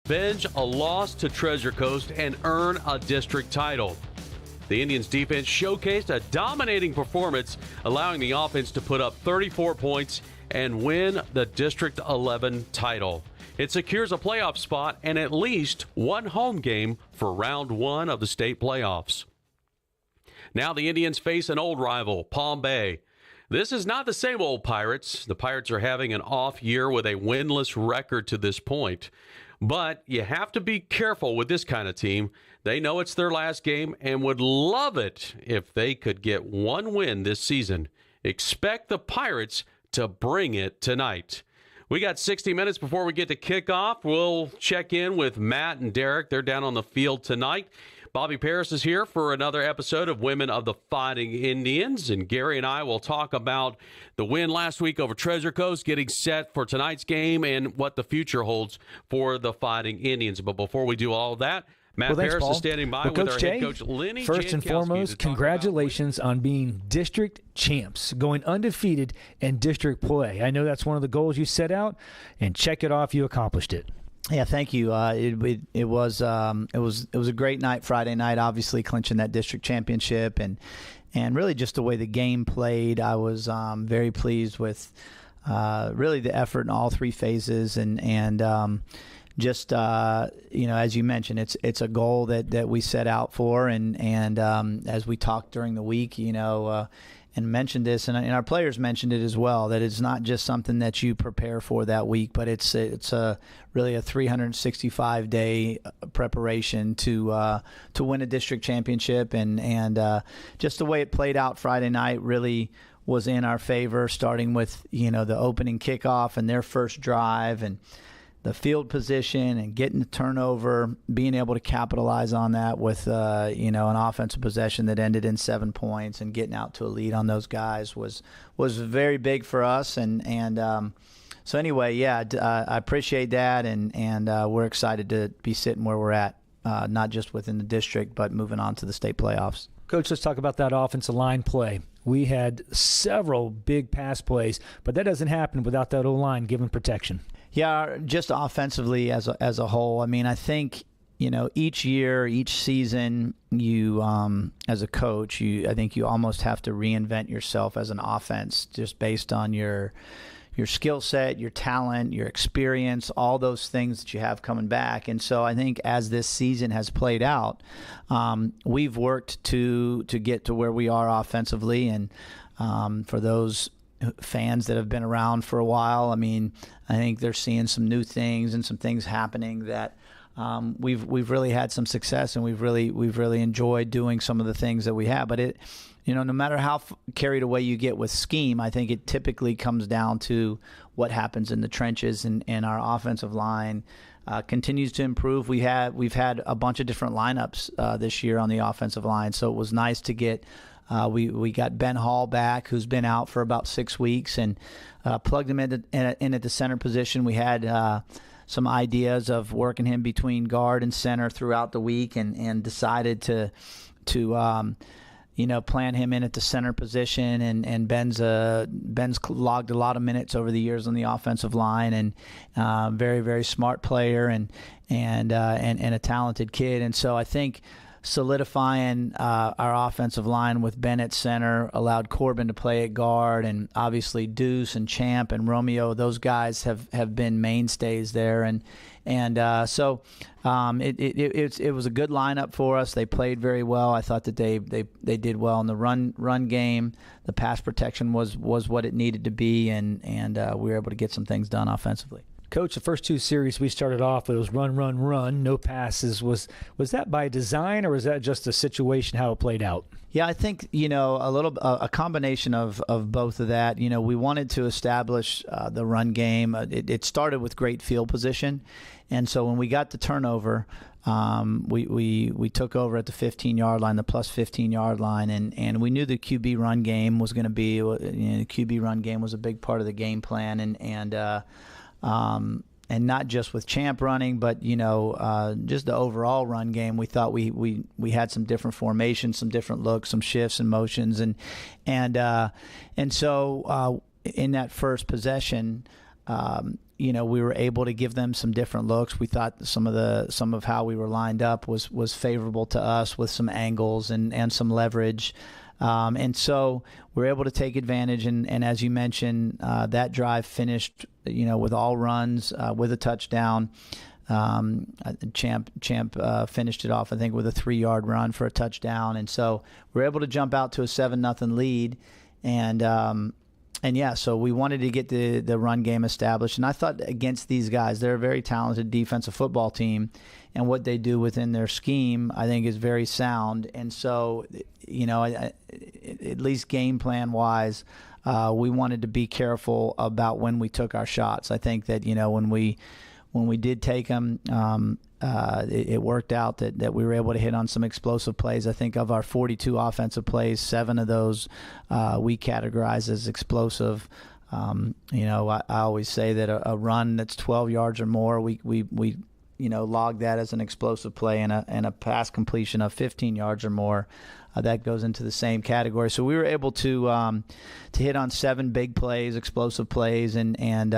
Avenge a loss to Treasure Coast and earn a district title. The Indians defense showcased a dominating performance, allowing the offense to put up 34 points and win the District 11 title. It secures a playoff spot and at least one home game for round one of the state playoffs. Now the Indians face an old rival, Palm Bay. This is not the same old Pirates. The Pirates are having an off year with a winless record to this point. But you have to be careful with this kind of team. They know it's their last game and would love it if they could get one win this season. Expect the Pirates to bring it tonight. We got 60 minutes before we get to kickoff. We'll check in with Matt and Derek. They're down on the field tonight. Bobby Paris is here for another episode of Women of the Fighting Indians, and Gary and I will talk about the win last week over Treasure Coast, getting set for tonight's game, and what the future holds for the Fighting Indians. But before we do all of that, Matt Paris is standing by with our head coach, Lenny First and foremost, congratulations on being district champs, going undefeated in district play. I know that's one of the goals you set out, and check it off, you accomplished it. Yeah, thank you. It was a great night Friday night. Obviously, clinching that district championship and really just the way the game played. I was very pleased with really the effort in all three phases and just as you mentioned, it's a goal that we set out for and as we talked during the week, and mentioned this, and our players mentioned it as well, that it's not just something that you prepare for that week, but it's really a 365-day preparation to win a district championship, and just the way it played out Friday night really was in our favor, starting with the opening kickoff and their first drive and the field position and getting the turnover, being able to capitalize on that with an offensive possession that ended in 7 points and getting out to a lead on those guys was very big for us. So anyway, yeah, I appreciate that, and we're excited to be sitting where we're at, not just within the district, but moving on to the state playoffs. Coach, let's talk about that offensive line play. We had several big pass plays, but that doesn't happen without that O-line giving protection. Yeah, just offensively as a whole. I mean, I think each year, each season, you as a coach, I think you almost have to reinvent yourself as an offense, just based on your skill set, your talent, your experience, all those things that you have coming back. And so I think as this season has played out, we've worked to get to where we are offensively. And for those fans that have been around for a while, I mean, I think they're seeing some new things and some things happening that we've really had some success, and we've really enjoyed doing some of the things that we have. But it, no matter how carried away you get with scheme, I think it typically comes down to what happens in the trenches, and our offensive line continues to improve. We've had a bunch of different lineups this year on the offensive line, so it was nice to get. We got Ben Hall back, who's been out for about 6 weeks, and plugged him in at the center position. We had some ideas of working him between guard and center throughout the week, and decided to plan him in at the center position. And Ben's logged a lot of minutes over the years on the offensive line, and very, very smart player and a talented kid. And so I think solidifying our offensive line with Ben at center allowed Corbin to play at guard, and obviously Deuce and Champ and Romeo, those guys have been mainstays there, and so it was a good lineup for us. They played very well. I thought that they did well in the run game. The pass protection was what it needed to be, and we were able to get some things done offensively. Coach, the first two series we started off, it was run, no passes. Was that by design, or was that just a situation how it played out? Yeah, I think a combination of both of that. We wanted to establish the run game. It started with great field position, and so when we got the turnover, we took over at the 15-yard line, the plus 15-yard line, and we knew the QB run game was going to be. The QB run game was a big part of the game plan, and not just with Champ running, but just the overall run game. We thought we had some different formations, some different looks, some shifts and motions, and so in that first possession, we were able to give them some different looks. We thought some of how we were lined up was favorable to us with some angles and some leverage. And so we're able to take advantage. And as you mentioned, that drive finished, with all runs, with a touchdown. Champ finished it off, I think, with a 3-yard run for a touchdown. And so we're able to jump out to a 7-0 lead. And yeah, so we wanted to get the run game established. And I thought against these guys, they're a very talented defensive football team. And what they do within their scheme, I think, is very sound. And so, at least game plan wise, we wanted to be careful about when we took our shots. I think that, when we did take them, it worked out that we were able to hit on some explosive plays. I think of our 42 offensive plays, 7 of those we categorize as explosive. I always say that a run that's 12 yards or more, we log that as an explosive play, and a pass completion of 15 yards or more, that goes into the same category. So we were able to hit on 7 big plays, explosive plays, and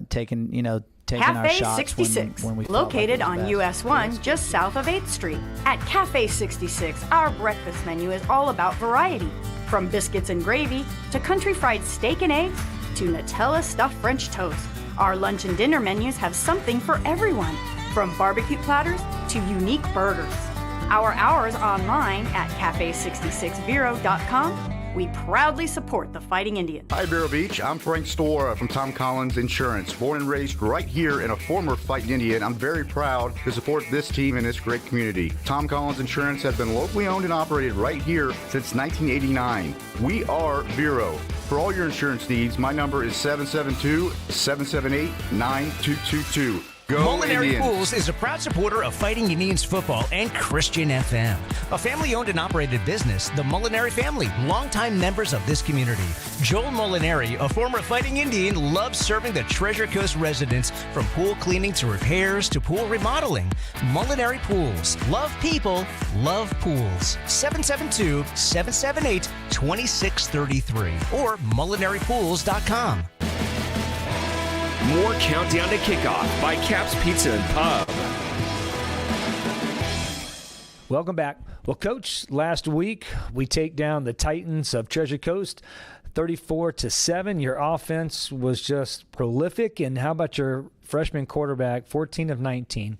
taking Cafe our shots 66, when we located felt like on it was US 1, just south of 8th Street. At Cafe 66, our breakfast menu is all about variety. From biscuits and gravy, to country fried steak and eggs, to Nutella stuffed French toast. Our lunch and dinner menus have something for everyone, from barbecue platters to unique burgers. Our hours online at cafe66vero.com. We proudly support the Fighting Indians. Hi, Vero Beach. I'm Frank Storer from Tom Collins Insurance. Born and raised right here and a former Fighting Indian, I'm very proud to support this team and this great community. Tom Collins Insurance has been locally owned and operated right here since 1989. We are Vero. For all your insurance needs, my number is 772-778-9222. Go Molinari Indians. Pools is a proud supporter of Fighting Indians football and Christian FM. A family-owned and operated business, the Molinari family, longtime members of this community. Joel Molinari, a former Fighting Indian, loves serving the Treasure Coast residents, from pool cleaning to repairs to pool remodeling. Molinari Pools. Love people, love pools. 772-778-2633 or molinaripools.com. More Countdown to Kickoff by Cap's Pizza and Pub. Welcome back. Well, Coach, last week we take down the Titans of Treasure Coast 34-7. Your offense was just prolific. And how about your freshman quarterback, 14 of 19,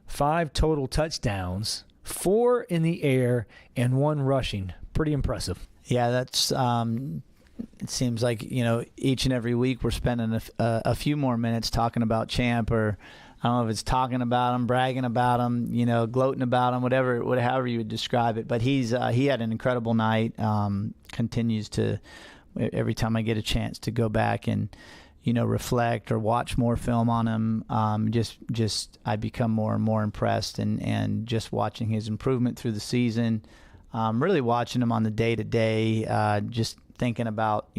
5 total touchdowns, 4 in the air, and 1 rushing. Pretty impressive. Yeah, that's it seems like, each and every week we're spending a few more minutes talking about Champ, or I don't know if it's talking about him, bragging about him, gloating about him, however you would describe it. But he had an incredible night. Continues to, every time I get a chance to go back and reflect or watch more film on him, just I become more and more impressed, and just watching his improvement through the season, really watching him on the day-to-day, just thinking about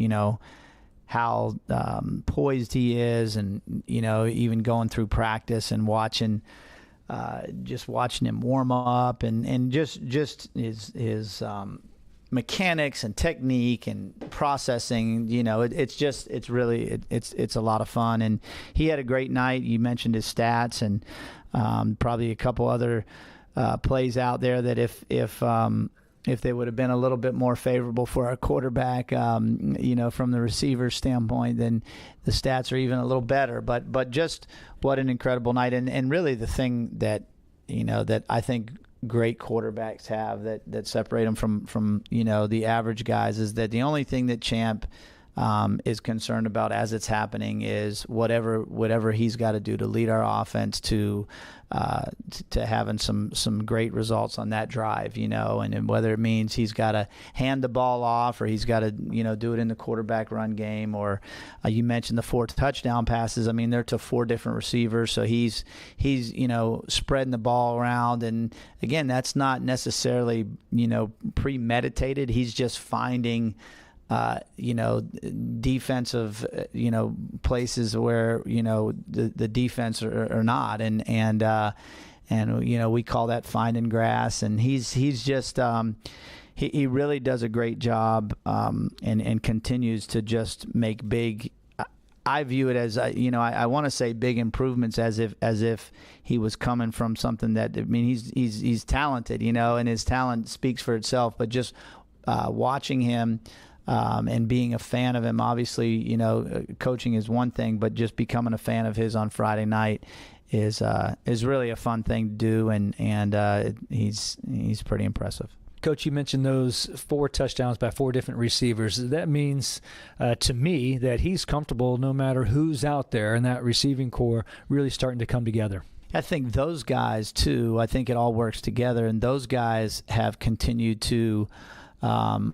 how poised he is, and even going through practice and watching him warm up, and just his mechanics and technique and processing. It's really a lot of fun, and he had a great night. You mentioned his stats, and probably a couple other plays out there that if they would have been a little bit more favorable for our quarterback, from the receiver standpoint, then the stats are even a little better. But just what an incredible night. And really the thing that, that I think great quarterbacks have that separate them from the average guys is that the only thing that Champ is concerned about as it's happening is whatever he's got to do to lead our offense to having some great results on that drive, and whether it means he's got to hand the ball off, or he's got to do it in the quarterback run game, or you mentioned the 4 touchdown passes. I mean, they're to 4 different receivers, so he's spreading the ball around, and again, that's not necessarily premeditated. He's just finding defensive, places where, the defense are not. And we call that finding grass. And he's just, he really does a great job, and continues to just make big, I view it as, I want to say big improvements as if he was coming from something that, I mean, he's talented, and his talent speaks for itself. But just watching him and being a fan of him, obviously, coaching is one thing, but just becoming a fan of his on Friday night is really a fun thing to do, and he's pretty impressive. Coach, you mentioned those 4 touchdowns by 4 different receivers. That means to me that he's comfortable no matter who's out there, and that receiving core really starting to come together. I think those guys, too, I think it all works together, and those guys have continued to, the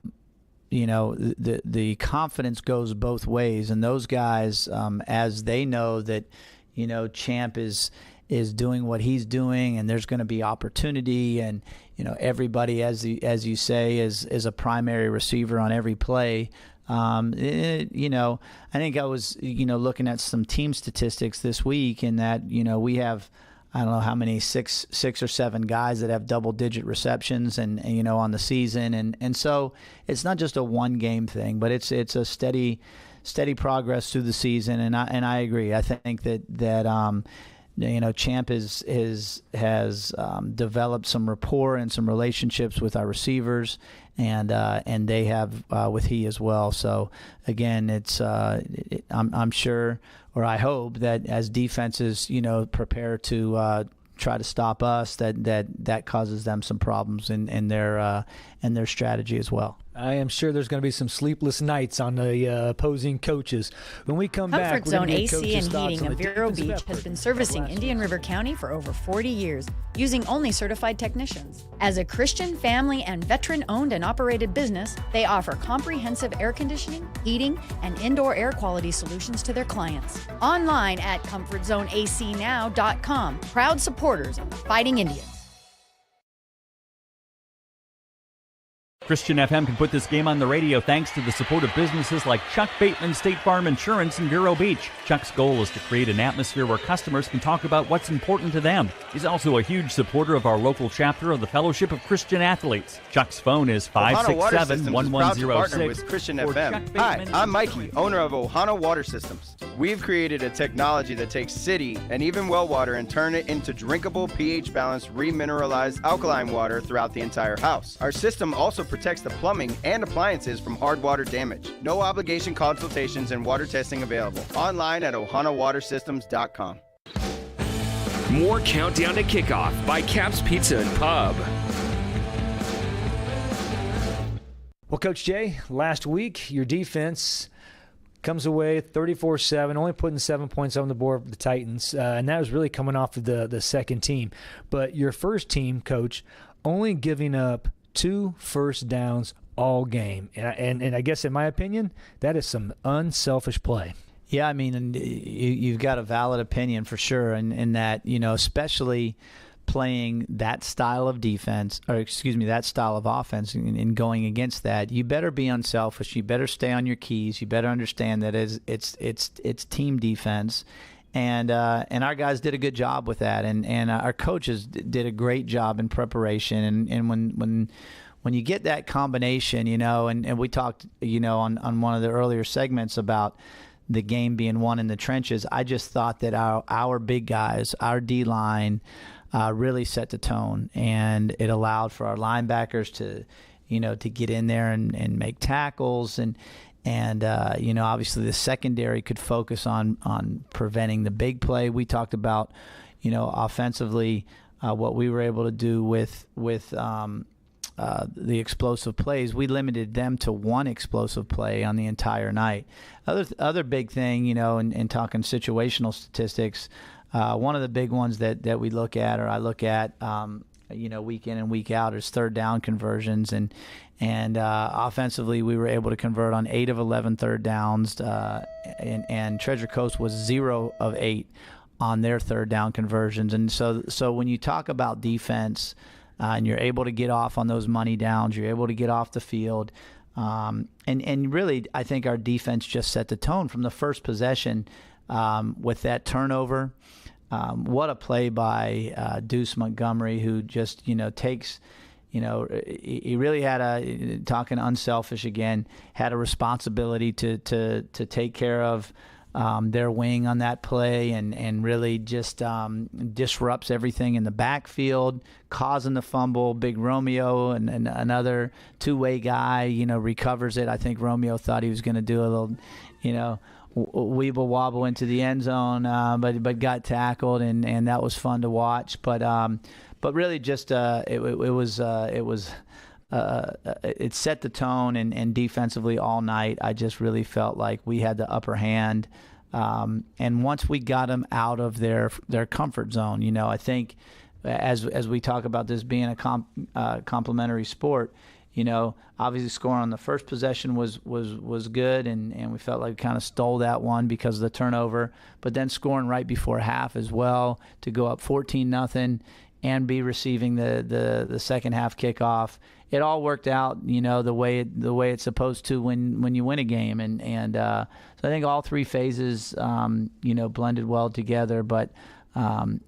confidence goes both ways, and those guys, as they know that, Champ is doing what he's doing, and there's going to be opportunity, and everybody, as you say, is a primary receiver on every play. I think I was looking at some team statistics this week, and that we have, I don't know how many, six or 7 guys that have double-digit receptions, and on the season, and so it's not just a one-game thing, but it's a steady progress through the season, and I agree. I think that Champ has developed some rapport and some relationships with our receivers, and they have with he as well. So again, it's I'm sure, or I hope, that as defenses prepare to try to stop us, that causes them some problems in their strategy as well. I am sure there's going to be some sleepless nights on the opposing coaches. When we come back, Comfort Zone AC and Heating of Vero Beach has been servicing Indian River County for over 40 years, using only certified technicians. As a Christian, family, and veteran-owned and operated business, they offer comprehensive air conditioning, heating, and indoor air quality solutions to their clients. Online at ComfortZoneACNow.com. Proud supporters of the Fighting Indians. Christian FM can put this game on the radio thanks to the support of businesses like Chuck Bateman State Farm Insurance in Vero Beach. Chuck's goal is to create an atmosphere where customers can talk about what's important to them. He's also a huge supporter of our local chapter of the Fellowship of Christian Athletes. Chuck's phone is 567-1106. With Christian FM. Hi, I'm Mikey, owner of Ohana Water Systems. We've created a technology that takes city and even well water and turn it into drinkable, pH-balanced, remineralized alkaline water throughout the entire house. Our system also protects the plumbing and appliances from hard water damage. No obligation consultations and water testing available. Online at ohanawatersystems.com. More Countdown to Kickoff by Caps Pizza and Pub. Well, Coach Jay, last week your defense comes away 34-7, only putting 7 points on the board for the Titans, and that was really coming off of the second team. But your first team, Coach, only giving up 2 first downs all game. And I guess, in my opinion, that is some unselfish play. Yeah, I mean, you've got a valid opinion for sure, and that, especially playing that style of defense, or that style of offense, and going against that, you better be unselfish. You better stay on your keys. You better understand that it's team defense. And our guys did a good job with that, and our coaches did a great job in preparation. And when you get that combination, and we talked, on one of the earlier segments about the game being won in the trenches, I just thought that our big guys, our D-line, really set the tone, and it allowed for our linebackers to get in there and make tackles, and obviously the secondary could focus on preventing the big play. We talked about, offensively, what we were able to do with the explosive plays. We limited them to 1 explosive play on the entire night. Other big thing, in talking situational statistics, one of the big ones that we look at, or I look at, week in and week out, is third down conversions, and offensively we were able to convert on 8 of 11 third downs, and Treasure Coast was 0 of 8 on their third down conversions. And so when you talk about defense, and you're able to get off on those money downs, you're able to get off the field, and really I think our defense just set the tone from the first possession with that turnover. What a play by Deuce Montgomery, who just takes, he really had talking unselfish again, had a responsibility to take care of their wing on that play and really just disrupts everything in the backfield, causing the fumble. Big Romeo and another two-way guy, recovers it. I think Romeo thought he was going to do a little, weeble wobble into the end zone, but got tackled, and that was fun to watch. But really just it set the tone, and defensively all night I just really felt like we had the upper hand. And once we got them out of their comfort zone, I think as we talk about this being a complementary sport, obviously scoring on the first possession was good, and we felt like we kind of stole that one because of the turnover. But then scoring right before half as well to go up 14-0 and be receiving the second half kickoff, it all worked out, the way it's supposed to when you win a game, and so I think all three phases, blended well together. But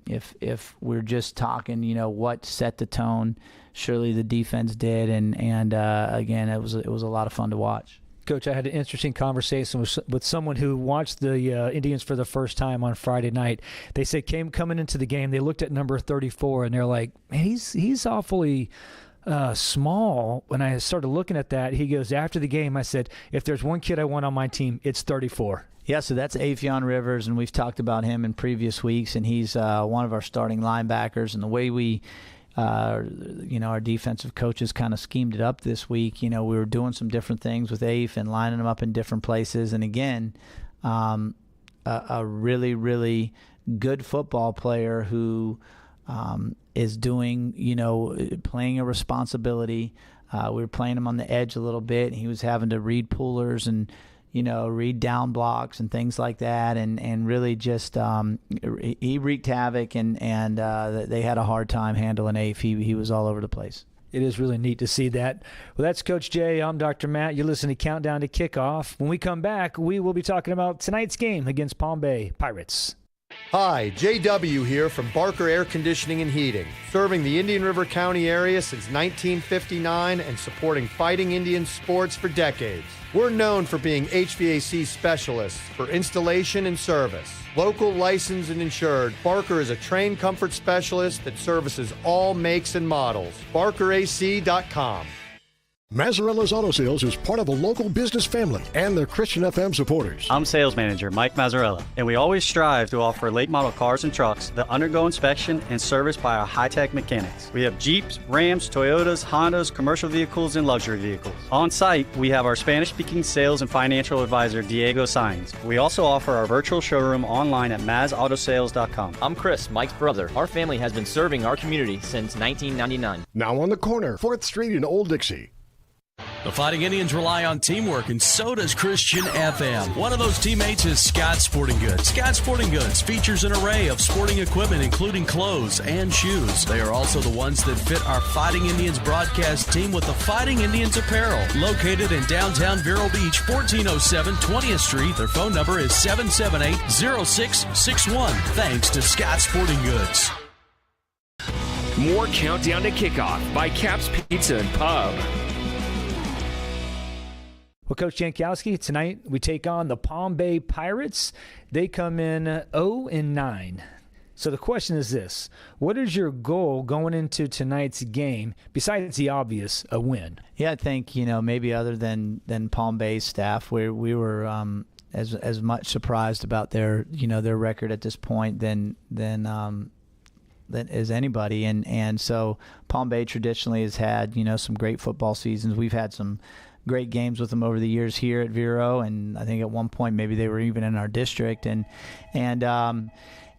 if we're just talking, what set the tone, surely the defense did, and again, it was a lot of fun to watch. Coach, I had an interesting conversation with someone who watched the Indians for the first time on Friday night. They said coming into the game, they looked at number 34, and they're like, man, he's awfully small. When I started looking at that, he goes, after the game, I said, if there's one kid I want on my team, it's 34. Yeah, so that's Afion Rivers, and we've talked about him in previous weeks, and he's one of our starting linebackers. And the way we our defensive coaches kind of schemed it up this week. We were doing some different things with Afe and lining them up in different places. And again, a really, really good football player who is doing, playing a responsibility. We were playing him on the edge a little bit, and he was having to read pullers and read down blocks and things like that, and really just he wreaked havoc, and they had a hard time handling Afe. He was all over the place. It is really neat to see that. Well, that's Coach Jay. I'm Dr. Matt. You're listening to Countdown to Kickoff. When we come back, we will be talking about tonight's game against Palm Bay Pirates. Hi, JW here from Barker Air Conditioning and Heating, serving the Indian River County area since 1959 and supporting fighting Indian sports for decades. We're known for being HVAC specialists for installation and service. Local, licensed, and insured, Barker is a trained comfort specialist that services all makes and models. BarkerAC.com. Mazzarella's Auto Sales is part of a local business family and they're Christian FM supporters. I'm sales manager Mike Mazzarella, and we always strive to offer late model cars and trucks that undergo inspection and service by our high-tech mechanics. We have Jeeps, Rams, Toyotas, Hondas, commercial vehicles, and luxury vehicles. On site, we have our Spanish-speaking sales and financial advisor Diego Sainz. We also offer our virtual showroom online at mazautosales.com. I'm Chris, Mike's brother. Our family has been serving our community since 1999. Now on the corner, 4th Street in Old Dixie. The Fighting Indians rely on teamwork, and so does Christian FM. One of those teammates is Scott Sporting Goods. Scott Sporting Goods features an array of sporting equipment, including clothes and shoes. They are also the ones that fit our Fighting Indians broadcast team with the Fighting Indians apparel. Located in downtown Vero Beach, 1407 20th Street. Their phone number is 778-0661. Thanks to Scott Sporting Goods. More Countdown to Kickoff by Cap's Pizza and Pub. Well, Coach Jankowski, tonight we take on the Palm Bay Pirates. They come in 0-9. So the question is this: what is your goal going into tonight's game, besides the obvious, a win? Yeah, I think, maybe other than Palm Bay's staff, we were as much surprised about their record at this point than as anybody. And so Palm Bay traditionally has had, some great football seasons. We've had some great games with them over the years here at Vero, and I think at one point maybe they were even in our district. So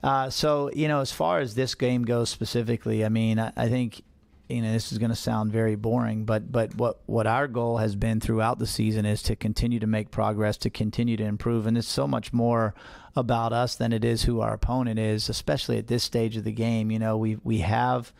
as far as this game goes specifically, I think this is going to sound very boring, but what our goal has been throughout the season is to continue to make progress, to continue to improve, and it's so much more about us than it is who our opponent is, especially at this stage of the game. We have.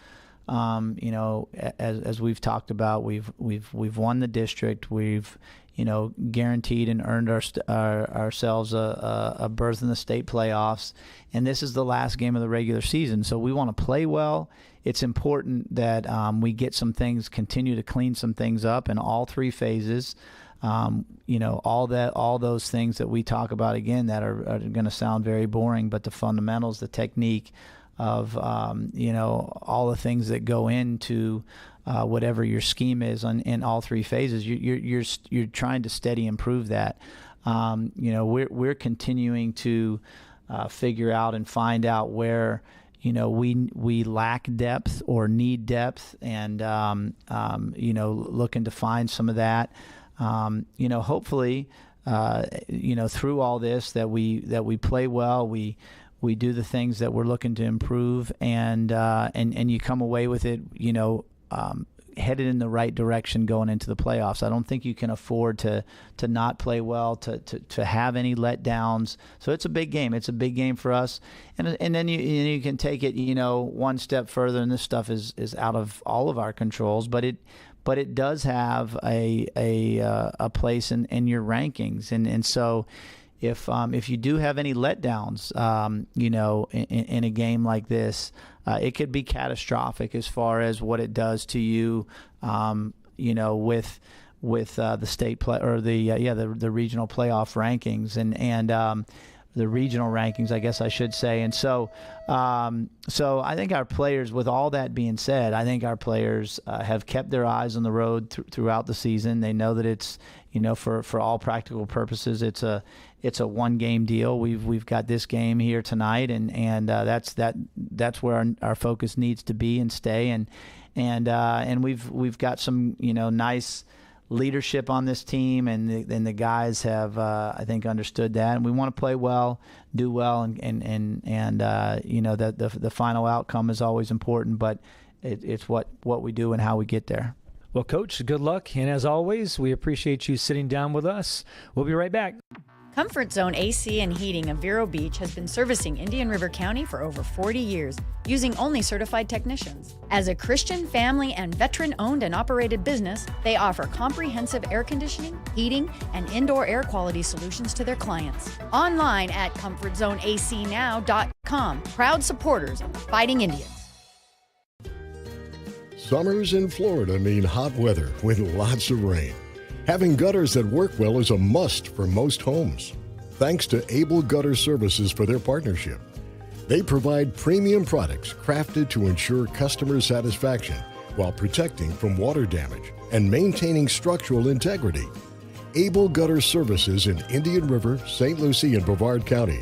As we've talked about, we've won the district. We've, guaranteed and earned ourselves a berth in the state playoffs. And this is the last game of the regular season. So we want to play well. It's important that we get some things, continue to clean some things up in all three phases. all those things that we talk about again that are going to sound very boring, but the fundamentals, the technique of all the things that go into whatever your scheme is in all three phases, you're trying to steady improve that. We're continuing to figure out and find out where we lack depth or need depth, and looking to find some of that. Hopefully, through all this that we play well, we do the things that we're looking to improve, and you come away with it, headed in the right direction going into the playoffs. I don't think you can afford to not play well, to have any letdowns. So it's a big game. It's a big game for us, and then you can take it one step further, and this stuff is out of all of our controls, but it does have a place in your rankings, and so if you do have any letdowns, in a game like this, it could be catastrophic as far as what it does to you, with the state play or the regional playoff rankings and the regional rankings, I guess I should say. And so I think our players, with all that being said, I think our players have kept their eyes on the road throughout the season. They know that it's, for all practical purposes, it's a one-game deal. We've got this game here tonight, and that's where our focus needs to be and stay. And we've got some nice leadership on this team, and the guys have I think understood that, and we want to play well, do well, and that the final outcome is always important, but it's what we do and how we get there. Well, Coach, good luck, and as always, we appreciate you sitting down with us. We'll be right back. Comfort Zone AC and Heating of Vero Beach has been servicing Indian River County for over 40 years, using only certified technicians. As a Christian, family, and veteran-owned and operated business, they offer comprehensive air conditioning, heating, and indoor air quality solutions to their clients. Online at ComfortZoneACNow.com. Proud supporters of the Fighting Indians. Summers in Florida mean hot weather with lots of rain. Having gutters that work well is a must for most homes. Thanks to Able Gutter Services for their partnership. They provide premium products crafted to ensure customer satisfaction while protecting from water damage and maintaining structural integrity. Able Gutter Services in Indian River, St. Lucie, and Brevard County.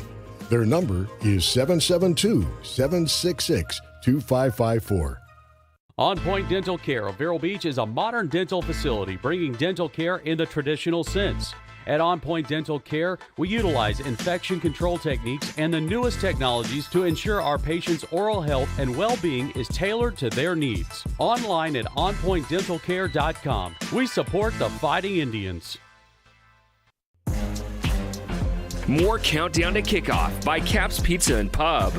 Their number is 772-766-2554. On Point Dental Care of Vero Beach is a modern dental facility bringing dental care in the traditional sense. At On Point Dental Care, we utilize infection control techniques and the newest technologies to ensure our patients' oral health and well-being is tailored to their needs. Online at onpointdentalcare.com. We support the Fighting Indians. More Countdown to Kickoff by Cap's Pizza and Pub.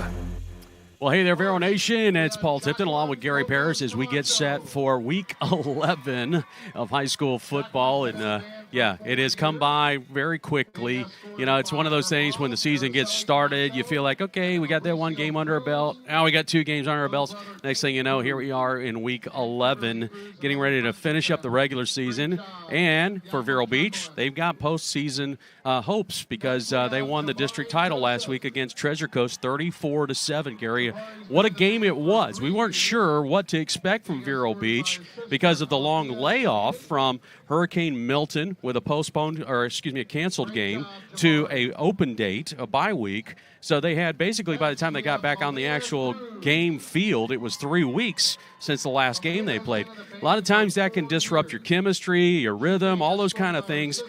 Well, hey there, Vero Nation. It's Paul Tipton along with Gary Paris as we get set for Week 11 of high school football. And, it has come by very quickly. It's one of those things when the season gets started, you feel like, okay, we got that one game under our belt. Now we got 2 games under our belts. Next thing you know, here we are in Week 11, getting ready to finish up the regular season. And for Vero Beach, they've got postseason hopes because they won the district title last week against Treasure Coast 34-7, Gary. What a game it was. We weren't sure what to expect from Vero Beach because of the long layoff from Hurricane Milton with a canceled game to a open date, a bye week. So they had basically, by the time they got back on the actual game field, it was 3 weeks since the last game they played. A lot of times that can disrupt your chemistry, your rhythm, all those kind of things.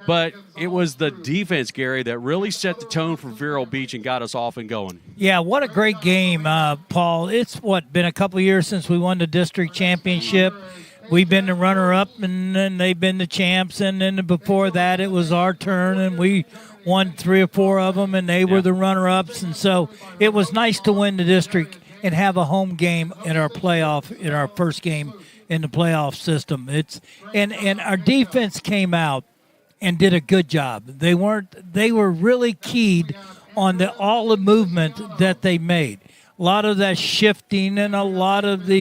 But it was the defense, Gary, that really set the tone for Vero Beach and got us off and going. Yeah, what a great game, Paul. It's, been a couple of years since we won the district championship. We've been the runner-up, and then they've been the champs. And then before that, it was our turn, and we won 3 or 4 of them, and they were the runner-ups. And so it was nice to win the district and have a home game in our first game in the playoff system. And our defense came out and did a good job. They were really keyed on all the movement that they made. A lot of that shifting and a lot of the